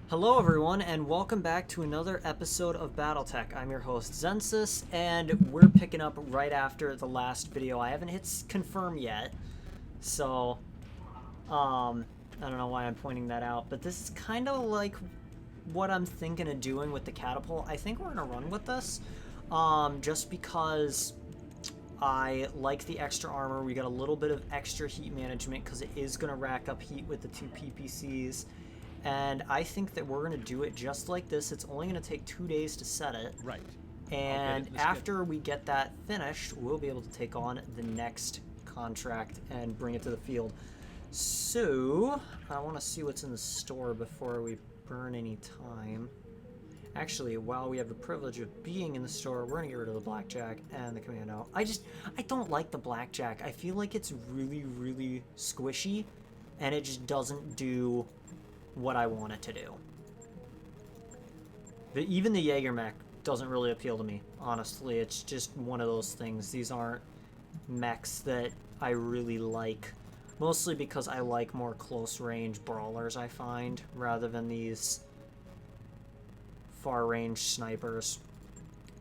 Hello everyone, and welcome back to another episode of BattleTech. I'm your host XentziS, and we're picking up right after the last video. I haven't hit confirm yet, so I don't know why I'm pointing that out, but this is kind of like what I'm thinking of doing with the Catapult. I think we're gonna run with this, just because I like the extra armor. We got a little bit of extra heat management because it is gonna rack up heat with the two PPCs. And I think that we're going to do it just like this. It's only going to take 2 days to set it. Right. And after we get that finished, we'll be able to take on the next contract and bring it to the field. So, I want to see what's in the store before we burn any time. Actually, while we have the privilege of being in the store, we're going to get rid of the blackjack and the commando. I don't like the blackjack. I feel like it's really, really squishy, and it just doesn't do what I want it to do. Even the Jaeger mech doesn't really appeal to me, honestly. It's just one of those things. These aren't mechs that I really like, mostly because I like more close range brawlers, I find, rather than these far range snipers.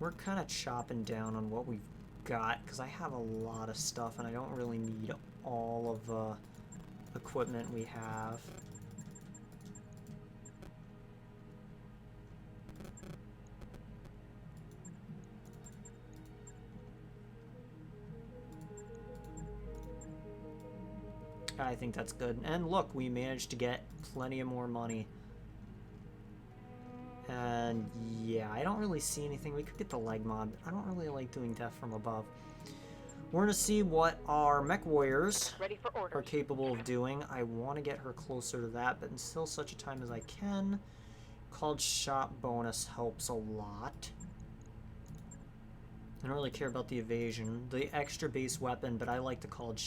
We're kind of chopping down on what we've got because I have a lot of stuff and I don't really need all of the equipment we have. I think that's good. And look, we managed to get plenty of more money. And yeah, I don't really see anything. We could get the leg mod, but I don't really like doing death from above. We're going to see what our mech warriors are capable of doing. I want to get her closer to that, but until such a time as I can. Called shot bonus helps a lot. I don't really care about the evasion, the extra base weapon, but I like the called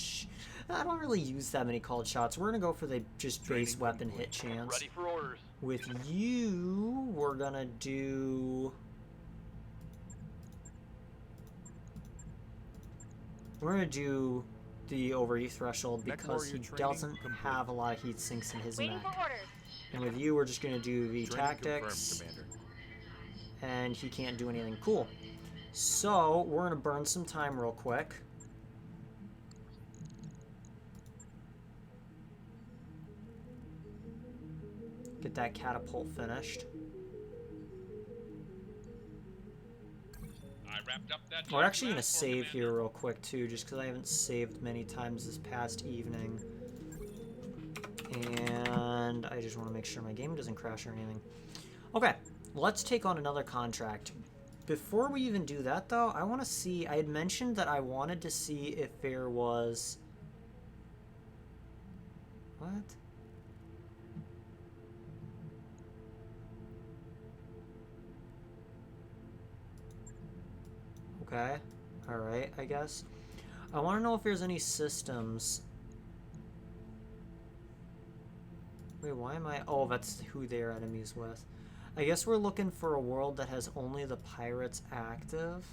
I don't really use that many called shots. We're gonna go for the just base weapon hit chance. Ready for orders. With you, we're gonna do... the overheat threshold because he doesn't have a lot of heat sinks in his mech. And with you, we're just gonna do the tactics. And he can't do anything. Cool. So, we're going to burn some time real quick. Get that catapult finished. I wrapped up that. We're actually going to save here real quick too, just because I haven't saved many times this past evening. And I just want to make sure my game doesn't crash or anything. Okay, let's take on another contract. Before we even do that, though, I want to see... I had mentioned that I wanted to see if there was... What? Okay. Alright, I guess. I want to know if there's any systems... Wait, why am I... Oh, that's who they're enemies with. I guess we're looking for a world that has only the pirates active.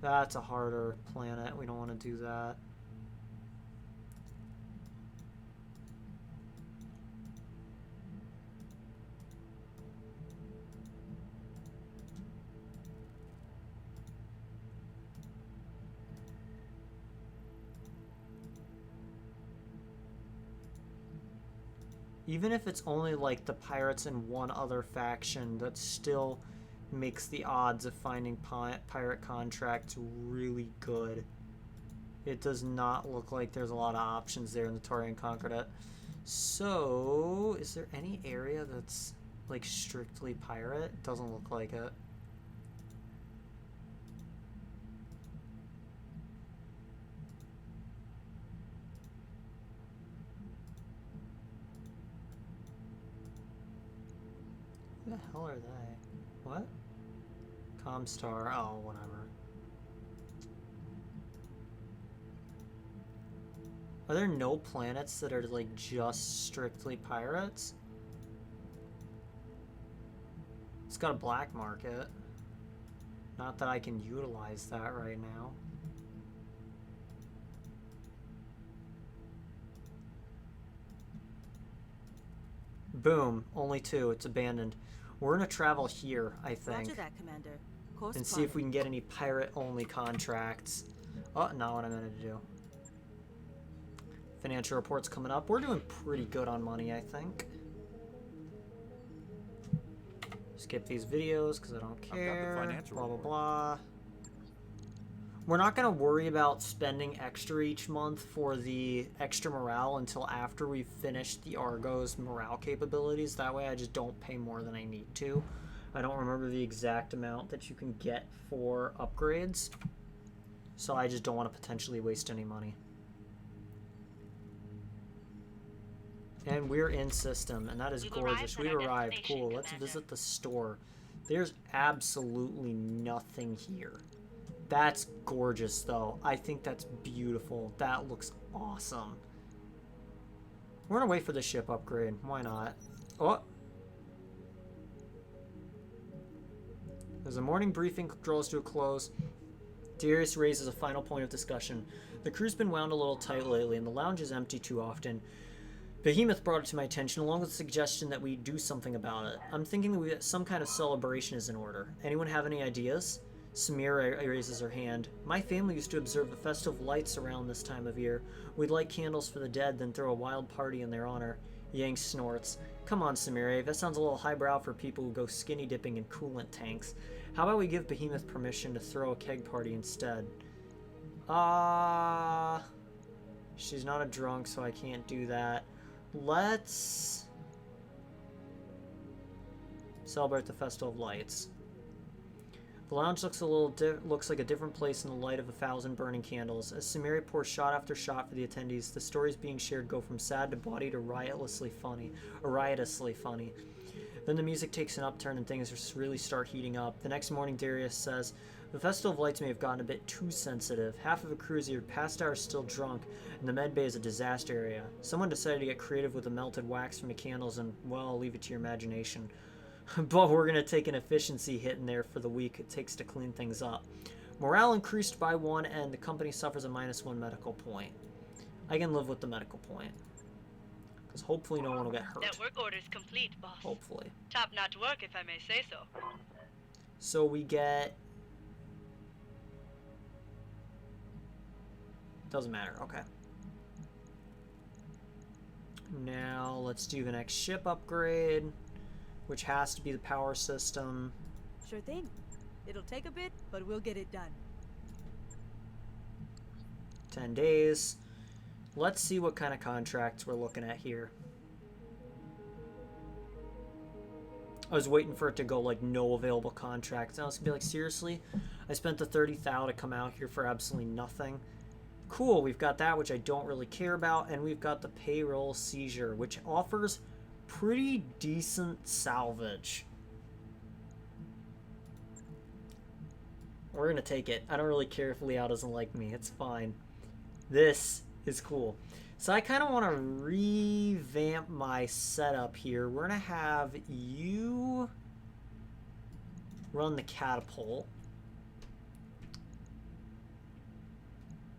That's a harder planet. We don't want to do that. Even if it's only like the pirates and one other faction, that still makes the odds of finding pirate contracts really good. It does not look like there's a lot of options there in the Taurian Concordat. So, is there any area that's like strictly pirate? Doesn't look like it. Who the hell are they? What? Comstar. Oh, whatever. Are there no planets that are like just strictly pirates? It's got a black market. Not that I can utilize that right now. Boom. Only 2. It's abandoned. We're going to travel here, I think. Roger that, Commander. Course And see if we can get any pirate-only contracts. Oh, not what I meant to do. Financial reports coming up. We're doing pretty good on money, I think. Skip these videos because I don't care. Blah, blah, blah. We're not going to worry about spending extra each month for the extra morale until after we've finished the Argo's morale capabilities. That way I just don't pay more than I need to. I don't remember the exact amount that you can get for upgrades. So I just don't want to potentially waste any money. And we're in system, and that is gorgeous. We've arrived. Cool. Let's visit the store. There's absolutely nothing here. That's gorgeous, though. I think that's beautiful. That looks awesome. We're gonna wait for the ship upgrade. Why not? Oh! As the morning briefing draws to a close, Darius raises a final point of discussion. The crew's been wound a little tight lately, and the lounge is empty too often. Behemoth brought it to my attention, along with the suggestion that we do something about it. I'm thinking that some kind of celebration is in order. Anyone have any ideas? Samira raises her hand. My family used to observe the festive lights around this time of year. We'd light candles for the dead, then throw a wild party in their honor. Yang snorts. Come on, Samira, that sounds a little highbrow for people who go skinny dipping in coolant tanks. How about we give Behemoth permission to throw a keg party instead? She's not a drunk, so I can't do that. Let's celebrate the Festival of Lights. The lounge looks like a different place in the light of 1,000 burning candles. As Samiri pours shot after shot for the attendees, the stories being shared go from sad to bawdy to riotously funny. Then the music takes an upturn and things really start heating up. The next morning, Darius says, the Festival of Lights may have gotten a bit too sensitive. Half of the crew is either passed out or still drunk, and the med bay is a disaster area. Someone decided to get creative with the melted wax from the candles, and, well, I'll leave it to your imagination. But we're going to take an efficiency hit in there for the week it takes to clean things up. Morale increased by 1, and the company suffers a -1 medical point. I can live with the medical point. Because hopefully no one will get hurt. That work order is complete, boss. Hopefully. Top-notch work, if I may say so. So we get... Doesn't matter, okay. Now let's do the next ship upgrade, which has to be the power system. Sure thing. It'll take a bit, but we'll get it done. 10 days. Let's see what kind of contracts we're looking at here. I was waiting for it to go like no available contracts. I was gonna be like, seriously? I spent the 30,000 to come out here for absolutely nothing. Cool, we've got that, which I don't really care about, and we've got the payroll seizure, which offers pretty decent salvage. We're gonna take it. I don't really care if Liao doesn't like me. It's fine. This is cool. So I kind of want to revamp my setup here. We're gonna have you run the catapult.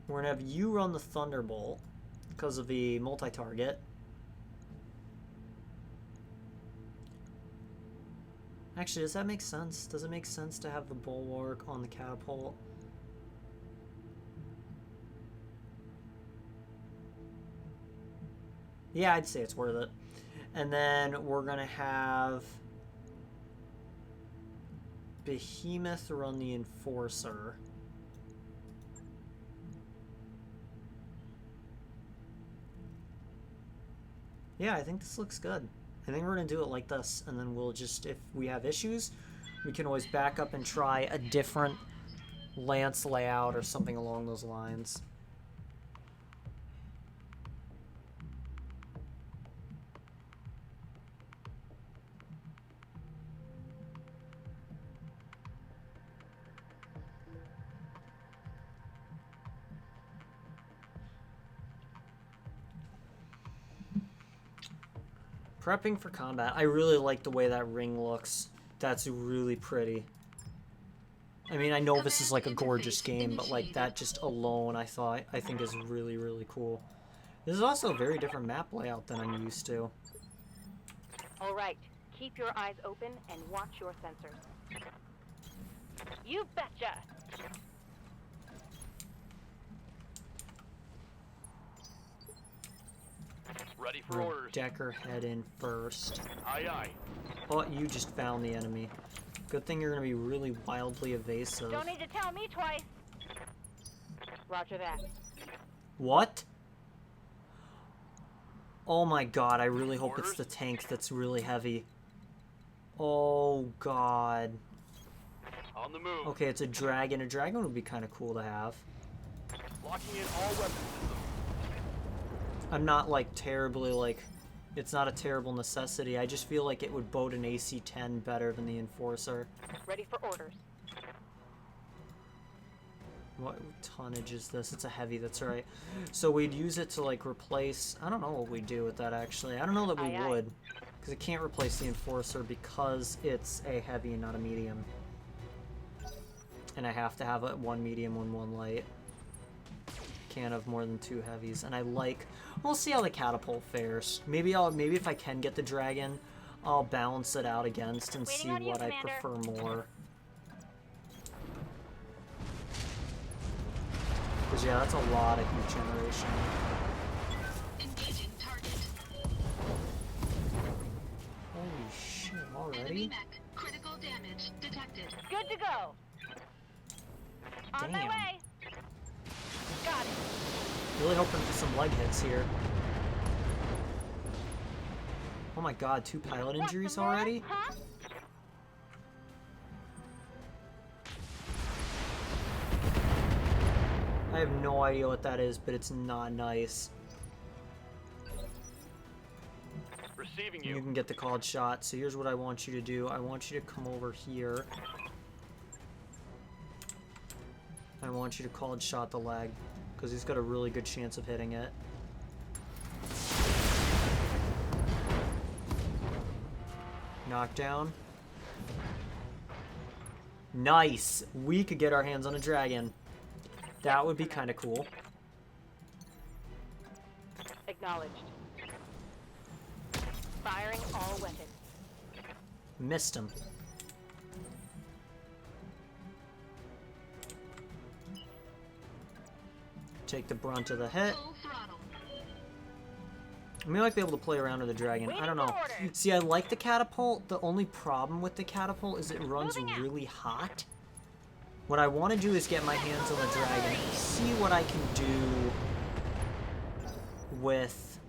We're gonna have you run the thunderbolt because of the multi-target. Actually, does that make sense? Does it make sense to have the bulwark on the catapult? Yeah, I'd say it's worth it. And then we're gonna have Behemoth run the enforcer. Yeah, I think this looks good. I think we're going to do it like this, and then we'll just, if we have issues, we can always back up and try a different lance layout or something along those lines. Prepping for combat. I really like the way that ring looks. That's really pretty. I mean, I know this is like a gorgeous game, but like that just alone I think is really, really cool. This is also a very different map layout than I'm used to. All right. Keep your eyes open and watch your sensors. You betcha! Ready for orders. Decker head in first. Aye, aye. Oh, you just found the enemy. Good thing you're gonna be really wildly evasive. Don't need to tell me twice. Roger that. What? Oh my god, I really hope it's the tank that's really heavy. Oh god. On the move. Okay, it's a dragon. A dragon would be kind of cool to have. Locking in all weapon systems. I'm not like terribly like, it's not a terrible necessity. I just feel like it would bode an AC-10 better than the Enforcer. Ready for orders. What tonnage is this? It's a heavy, that's right. So we'd use it to like replace, I don't know what we'd do with that actually. I don't know that we Aye, would. Because it can't replace the Enforcer because it's a heavy and not a medium. And I have to have it one medium and one light. Can't have more than 2 heavies. And I like, we'll see how the Catapult fares. Maybe if I can get the dragon, I'll balance it out against and see Waiting on you, what I Commander. prefer more. Because yeah, that's a lot of heat generation. Engaging target. Holy shit, already? Enemy mech. Critical damage detected. Good to go. On my Damn. way. Got it. Really hoping for some leg hits here. Oh my god, 2 pilot Want injuries some more, already? Huh? I have no idea what that is, but it's not nice. Receiving You you. can get the called shot, so here's what I want you to do. I want you to come over here. I want you to called shot the leg, because he's got a really good chance of hitting it. Knockdown. Nice! We could get our hands on a dragon. That would be kind of cool. Acknowledged. Firing all weapons. Missed him. Take the brunt of the hit. Full throttle. We might be able to play around with the dragon. I don't know. See, I like the catapult. The only problem with the catapult is it runs really hot. What I want to do is get my hands on the dragon and see what I can do with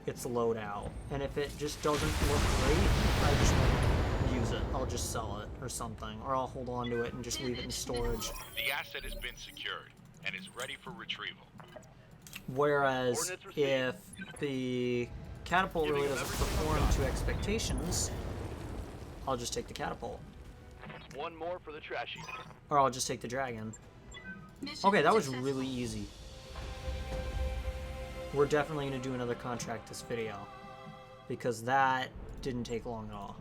its loadout. And if it just doesn't look great, I just won't use it. I'll just sell it or something. Or I'll hold on to it and just leave it in storage. The asset has been secured and is ready for retrieval. Whereas if the catapult really doesn't perform to expectations, I'll just take the catapult. One more for the trashy. Or I'll just take the dragon. Mission Okay, that was successful. really easy. We're definitely going to do another contract this video. Because that didn't take long at all.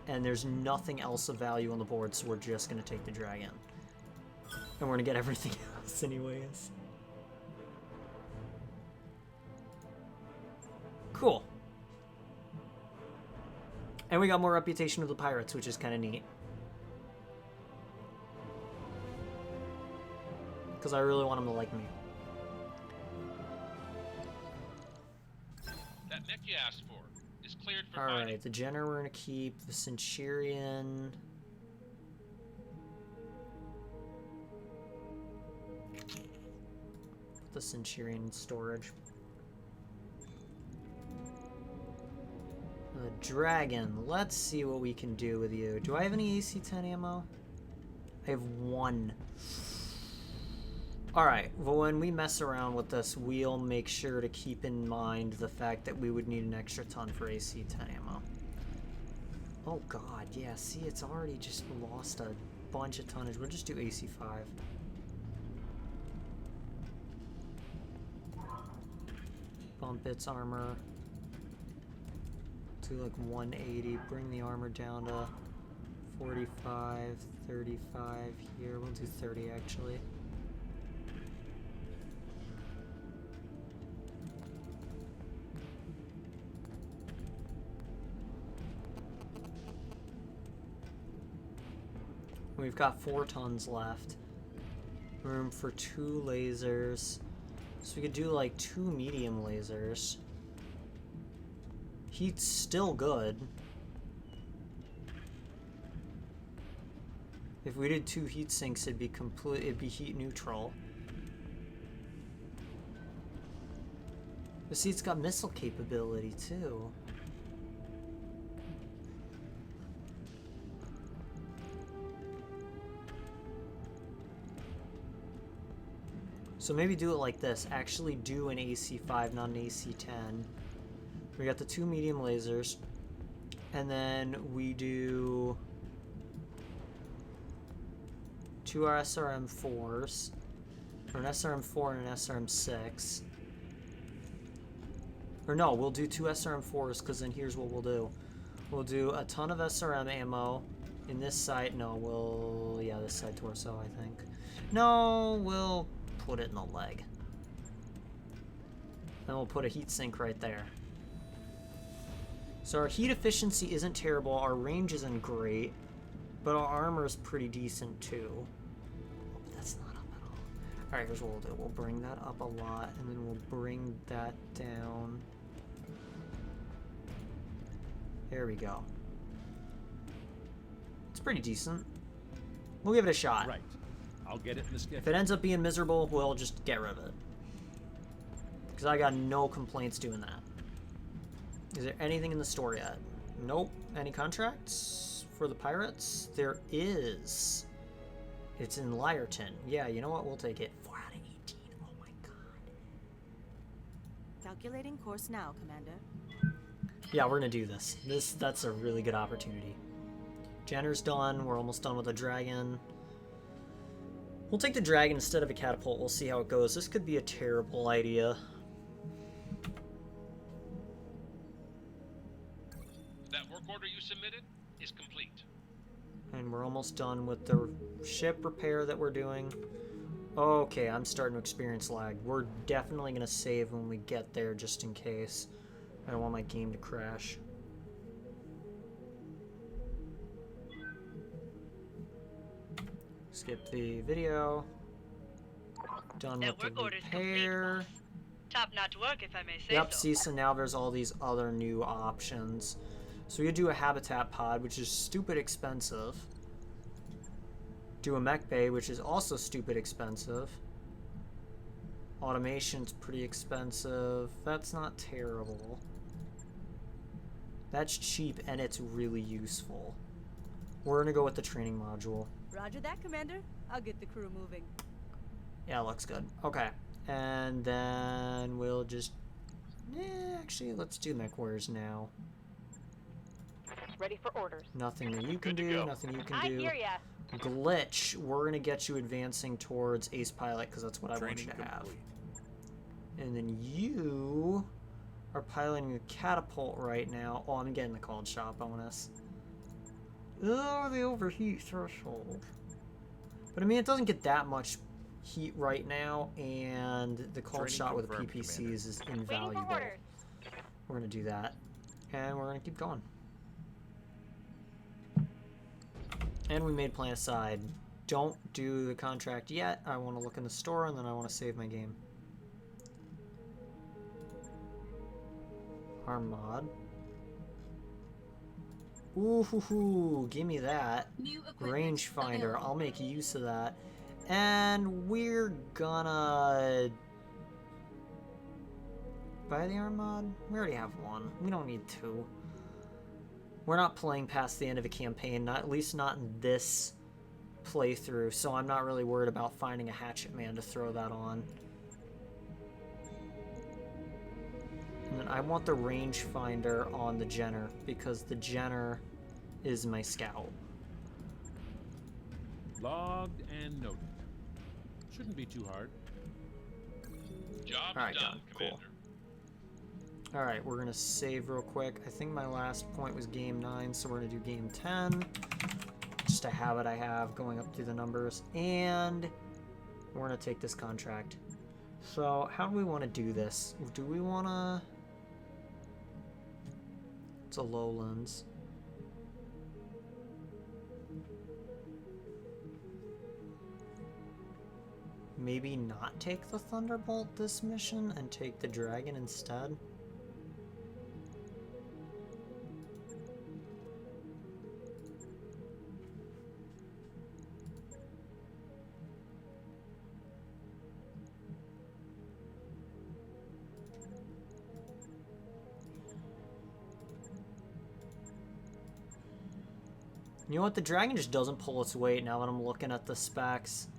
And there's nothing else of value on the board, so we're just going to take the dragon. And we're going to get everything else anyways. Cool. And we got more reputation of the pirates, which is kind of neat. Because I really want them to like me. That mech you asked for is cleared for mining. Alright, the Jenner we're going to keep. The Centurion. Put the Centurion in storage. The Dragon. Let's see what we can do with you. Do I have any AC-10 ammo? I have 1. Alright, well when we mess around with this, we'll make sure to keep in mind the fact that we would need an extra ton for AC-10 ammo. Oh god, yeah, see, it's already just lost a bunch of tonnage. We'll just do AC-5. Bump its armor to like 180, bring the armor down to 45, 35 here. We'll do 30 actually. We've got 4 tons left. Room for 2 lasers. So we could do like 2 medium lasers. Heat's still good. If we did 2 heat sinks, it'd be heat neutral. But see, it's got missile capability too. So maybe do it like this. Actually do an AC5, not an AC10. We got the 2 medium lasers. And then we do 2 SRM4s. Or an SRM4 and an SRM6. Or no, we'll do 2 SRM4s, because then here's what we'll do. We'll do a ton of SRM ammo in this side. No, we'll... yeah, this side torso, I think. No, we'll put it in the leg. Then we'll put a heat sink right there. So our heat efficiency isn't terrible, our range isn't great, but our armor is pretty decent too. Oh, but that's not up at all. Alright, here's what we'll do. We'll bring that up a lot, and then we'll bring that down. There we go. It's pretty decent. We'll give it a shot. Right. I'll get it in the schedule. If it ends up being miserable, we'll just get rid of it. Because I got no complaints doing that. Is there anything in the store yet? Nope. Any contracts for the pirates? There is. It's in Lyerton. Yeah, you know what? We'll take it. 4 out of 18. Oh my god. Calculating course now, Commander. Yeah, we're gonna do this. That's a really good opportunity. Jenner's done. We're almost done with the dragon. We'll take the dragon instead of a catapult. We'll see how it goes. This could be a terrible idea. That work order you submitted is complete. And we're almost done with the ship repair that we're doing. Okay, I'm starting to experience lag. We're definitely going to save when we get there just in case. I don't want my game to crash. Skip the video. Done That with the work order's complete, repair. boss. Top-notch work, if I may say Yep, so. see, so now there's all these other new options. So we could do a habitat pod, which is stupid expensive. Do a mech bay, which is also stupid expensive. Automation's pretty expensive. That's not terrible. That's cheap and it's really useful. We're gonna go with the training module. Roger that, Commander. I'll get the crew moving. Yeah, looks good. Okay. And then we'll just... actually, let's do mech wares now. Ready for orders. Nothing that you can Good to do, go. nothing you can I do. hear ya. Glitch, we're gonna get you advancing towards Ace Pilot because that's what I want you to have. And then you are piloting a catapult right now. Oh, I'm getting the cold shot bonus. Oh, the overheat threshold. But I mean, it doesn't get that much heat right now, and the cold Training shot with the confirmed, PPCs Commander. is Waiting for invaluable. orders. We're gonna do that, and we're gonna keep going. And we made plan aside. Don't do the contract yet. I want to look in the store, and then I want to save my game. Armad. Ooh, hoo, hoo, give me that. New equipment Rangefinder, available. I'll make use of that. And we're gonna buy the Armad. We already have one. We don't need 2. We're not playing past the end of a campaign, not at least not in this playthrough, so I'm not really worried about finding a hatchet man to throw that on. And then I want the rangefinder on the Jenner, because the Jenner is my scout. Logged and noted. Shouldn't be too hard. Job Alright, done, cool. Commander. Alright, we're gonna save real quick. I think my last point was game 9, so we're gonna do game 10. Just a habit I have going up through the numbers. And we're gonna take this contract. So, how do we want to do this? Do we want to... It's a Lowlands. maybe not take the Thunderbolt this mission and take the Dragon instead. You know what? The Dragon just doesn't pull its weight now that I'm looking at the specs.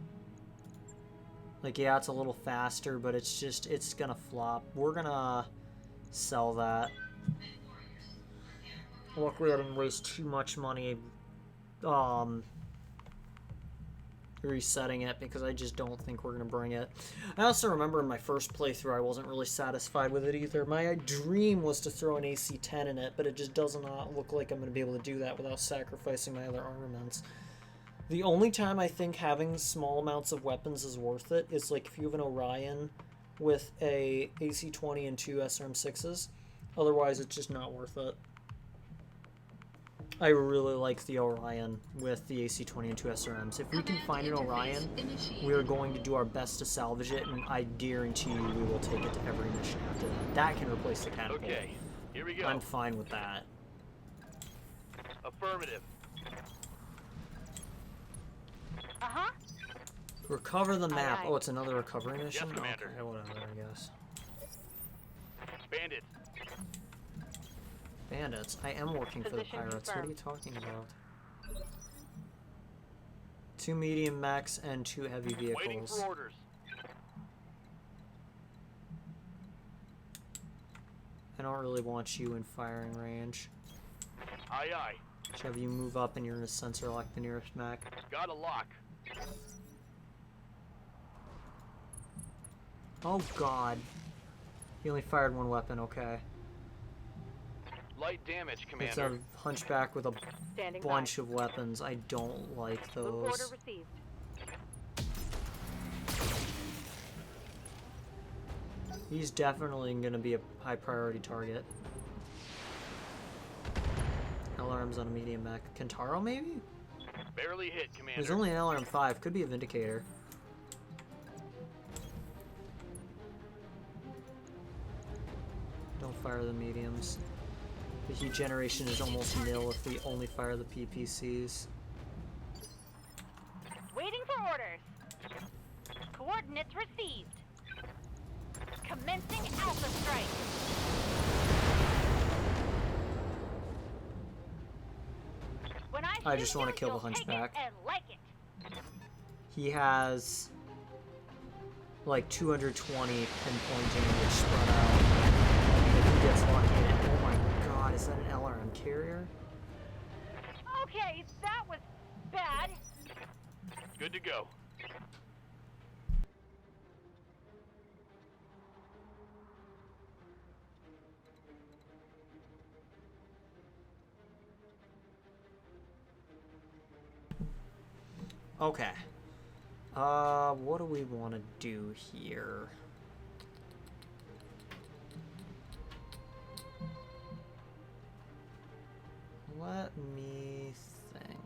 Like, yeah, it's a little faster, but it's just, it's gonna flop. We're gonna sell that. Luckily, I didn't waste too much money resetting it, because I just don't think we're gonna bring it. I also remember in my first playthrough I wasn't really satisfied with it either. My dream was to throw an AC-10 in it, but it just does not look like I'm gonna be able to do that without sacrificing my other armaments. The only time I think having small amounts of weapons is worth it is like if you have an Orion with a AC-20 and 2 SRM-6s. Otherwise, it's just not worth it. I really like the Orion with the AC-20 and 2 SRMs. If we can find an Orion, we are going to do our best to salvage it, and I guarantee you we will take it to every mission after that. That can replace the Catapult. Okay, here we go. I'm fine with that. Affirmative. Uh-huh. Recover the map. Aye, aye. Oh, it's another recovery mission? Yes, Commander. Okay, whatever, I guess. Bandits. Bandits? I am working for the Position pirates. What are you confirmed. talking about? 2 medium mechs and 2 heavy Waiting vehicles. for orders. I don't really want you in firing range. Aye, aye. Should have you move up and you're gonna sensor lock the nearest mech. Got a lock. Oh god. He only fired 1 weapon, okay. Light damage, It's Commander. a hunchback with a Standing bunch of weapons. I don't like by. Move order those. received. He's definitely gonna be a high priority target. LRM's on a medium mech. Kentaro maybe? Barely hit, Commander. There's only an LRM-5. Could be a Vindicator. Don't fire the mediums. The heat generation is almost nil if we only fire the PPCs. Waiting for orders. Coordinates received. Commencing Alpha Strike. When I just shoot wanna you, kill the you'll take hunchback. it and like it. He has like 220 pinpointing, which spread out. If he gets lucky, oh my god, is that an LRM carrier? Okay, that was bad. Good to go. Okay. What do we want to do here? Let me think.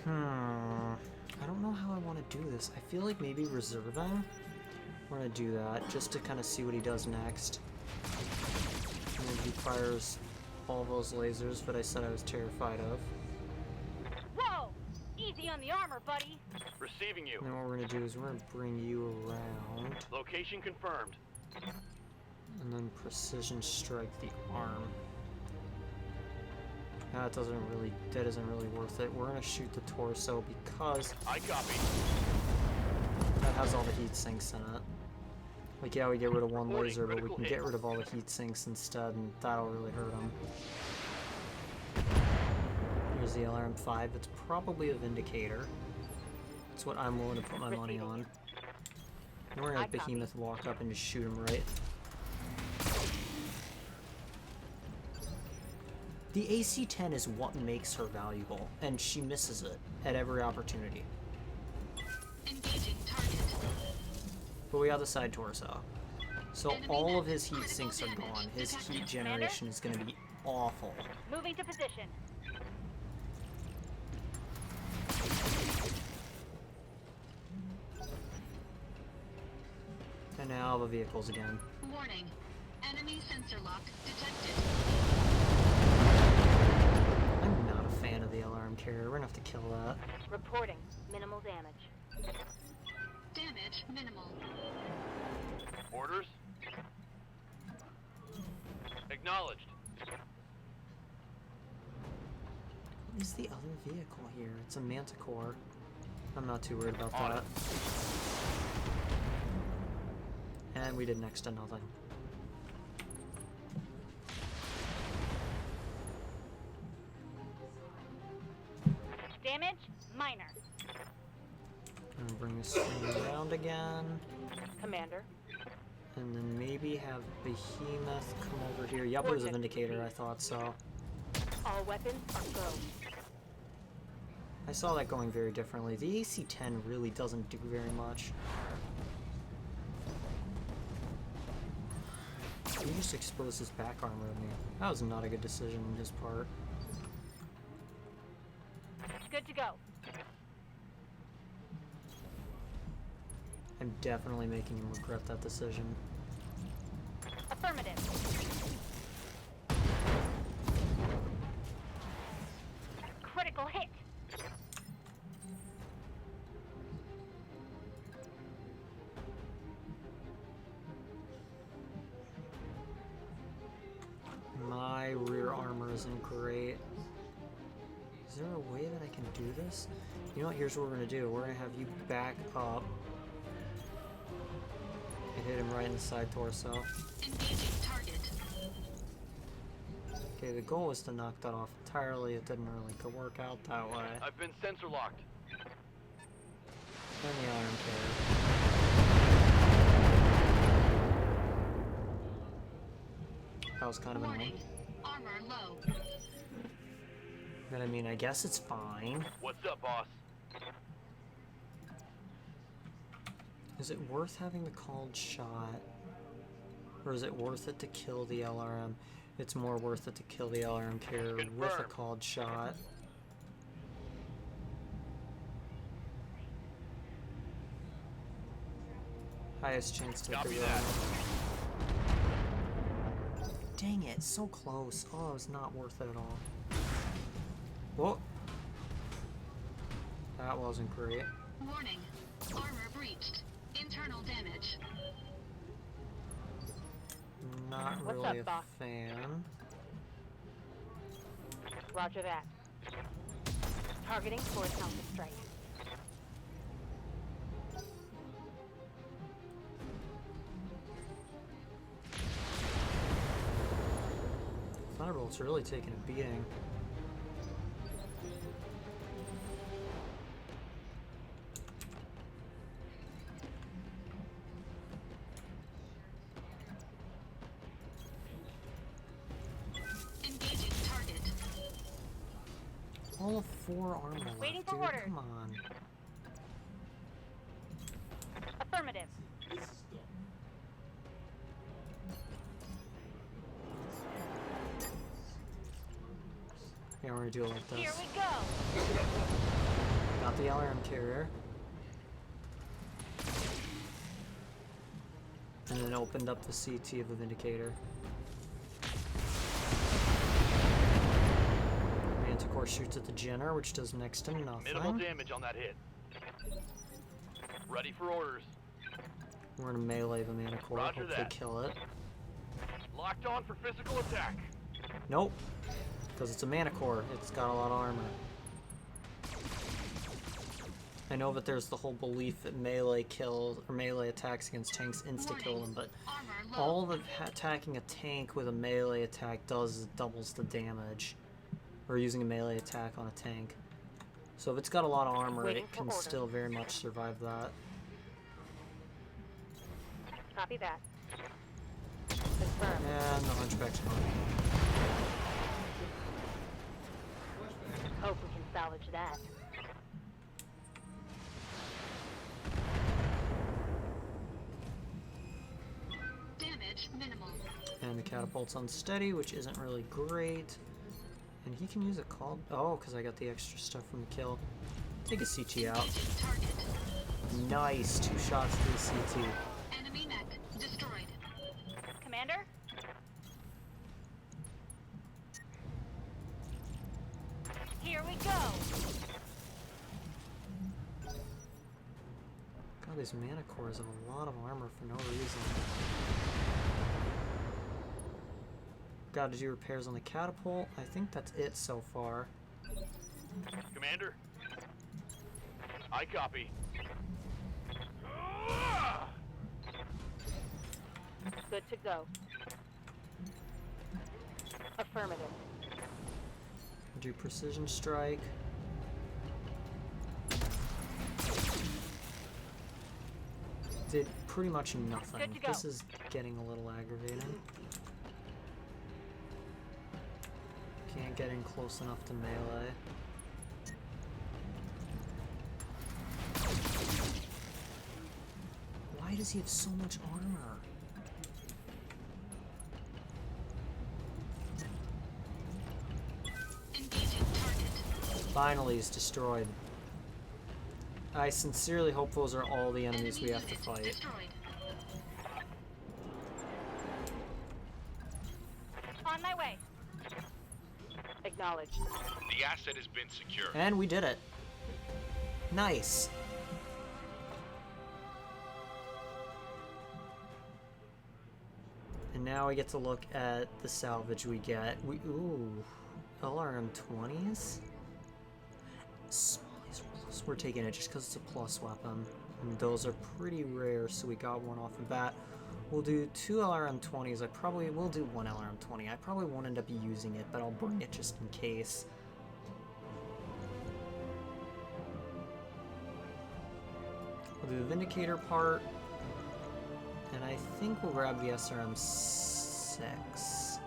I don't know how I want to do this. I feel like maybe reserving. We're gonna do that just to kind of see what he does next. And then he fires all those lasers that I said I was terrified of. Whoa! Easy on the armor, buddy. Receiving you. And then what we're gonna do is we're gonna bring you around Location confirmed. and then precision strike the arm. That isn't really worth it. We're gonna shoot the torso because I copy. that has all the heat sinks in it. Like, yeah, we get rid of one Reporting laser, but we critical can hit. get rid of all the heat sinks instead, and that'll really hurt him. Here's the LRM-5. It's probably a Vindicator. That's what I'm willing to put my money on. And we're gonna have Behemoth walk up and just shoot him right. The AC-10 is what makes her valuable, and she misses it at every opportunity. Engaging target. But we got the side torso. So Enemy all of net. his heat Critical sinks are damage gone. His detected. heat generation is going to be awful. Moving to position. And now the vehicles again. Warning. Enemy sensor lock detected. I'm not a fan of the alarm carrier. We're gonna have to kill that. Reporting. Minimal damage. Damage minimal. Orders? Acknowledged. What is the other vehicle here? It's a Manticore. I'm not too worried about On that. it. And we did next to nothing. Damage minor. And bring this thing around again. Commander. And then maybe have Behemoth come over here. Yep, it was a Vindicator, I thought so. All weapons are go. I saw that going very differently. The AC-10 really doesn't do very much. He just exposed his back armor to me. That was not a good decision on his part. Good to go. I'm definitely making him regret that decision. Affirmative. Critical hit. My rear armor isn't great. Is there a way that I can do this? You know what, here's what we're gonna do. We're gonna have you back up and hit him right in the side torso. Engaging target. Okay, the goal was to knock that off entirely. It didn't really work out that way. I've been sensor locked. And the iron carrier. That was kind of Warning. annoying. Armor low. But I mean, I guess it's fine. What's up, boss? Is it worth having the called shot? Or is it worth it to kill the LRM? It's more worth it to kill the LRM carrier with a Confirmed. called shot. Highest chance to Copy hit the that. Dang it, so close. Oh, it's not worth it at all. Whoa. That wasn't great. Warning. Armor breached. Internal damage. Not What's really up, boss? a fan. Roger that. Targeting for a counter strike. Thunderbolt's really taking a beating. Engaging target. All of 4 armor left, Waiting for dude. orders. Come on. Affirmative. Yeah, we're gonna do it like Here this. we go. Got the LRM carrier. And then opened up the CT of the Vindicator. Manticore shoots at the Jenner, which does next to Minimal nothing. damage on that hit. Ready for orders. We're gonna melee the Manticore, Roger hopefully that. kill it. Locked on for physical attack. Nope. Because it's a Manticore, it's got a lot of armor. I know that there's the whole belief that melee kills, or melee attacks against tanks insta-kill them, but Armor low. all that attacking a tank with a melee attack does is doubles the damage. Or using a melee attack on a tank. So if it's got a lot of armor, Waiting it for can orders. still very much survive that. Copy that. Confirm. And the Hunchback's gone. salvage that. Damage minimal. And the catapult's unsteady, which isn't really great. And he can use a call. Oh, because I got the extra stuff from the kill. Take a CT out. Engaging target. Nice. 2 shots to the CT. Enemy mech destroyed. Commander? Here we go! God, these mana cores have a lot of armor for no reason. Gotta do repairs on the catapult. I think that's it so far. Commander? I copy. Good to go. Affirmative. Do precision strike. Did pretty much nothing. Good to go. This is getting a little aggravating. Can't get in close enough to melee. Why does he have so much armor? Engaging target. Finally, he's destroyed. I sincerely hope those are all the enemies Enemy we have to unit fight. destroyed. On my way. Acknowledged. The asset has been secured. And we did it. Nice. And now we get to look at the salvage we get. Ooh, LRM 20s. Small laser plus. We're taking it just because it's a plus weapon. And those are pretty rare, so we got one off the bat. We'll do 2 LRM 20s. I probably will do 1 LRM 20. I probably won't end up using it, but I'll bring it just in case. We'll do the Vindicator part. And I think we'll grab the SRM 6.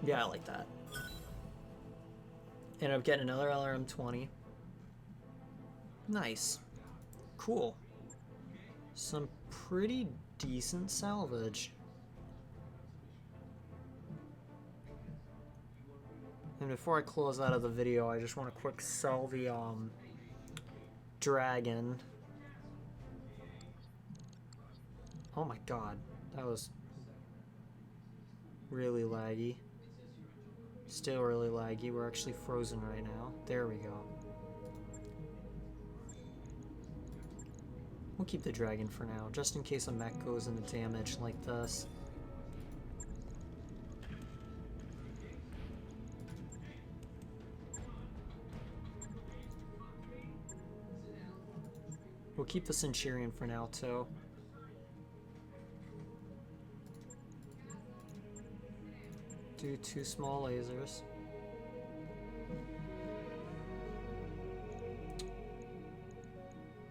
Yeah, I like that. And I'm getting another LRM 20. Nice. Cool. Some pretty decent salvage. And before I close out of the video, I just want to quick sell the dragon. Oh my god, that was really laggy. Still really laggy. We're actually frozen right now. There we go. We'll keep the dragon for now, just in case a mech goes into damage like this. We'll keep the Centurion for now, too. Do 2 small lasers.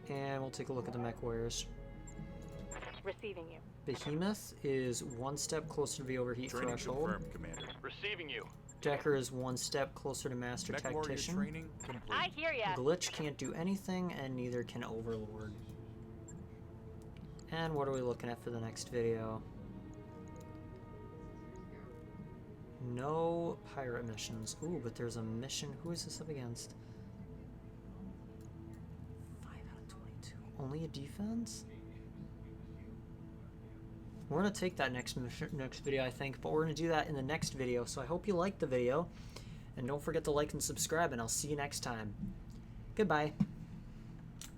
And we'll take a look at the mech warriors. Receiving you. Behemoth is 1 step closer to the overheat Training threshold. confirmed, Commander. Receiving you. Decker is 1 step closer to Master Mech warrior Tactician. training complete. I hear ya. Glitch can't do anything, and neither can Overlord. And what are we looking at for the next video? No pirate missions. Ooh, but there's a mission. Who is this up against? 5 out of 22. Only a defense? We're going to take that next video, I think, but we're going to do that in the next video. So I hope you liked the video. And don't forget to like and subscribe, and I'll see you next time. Goodbye.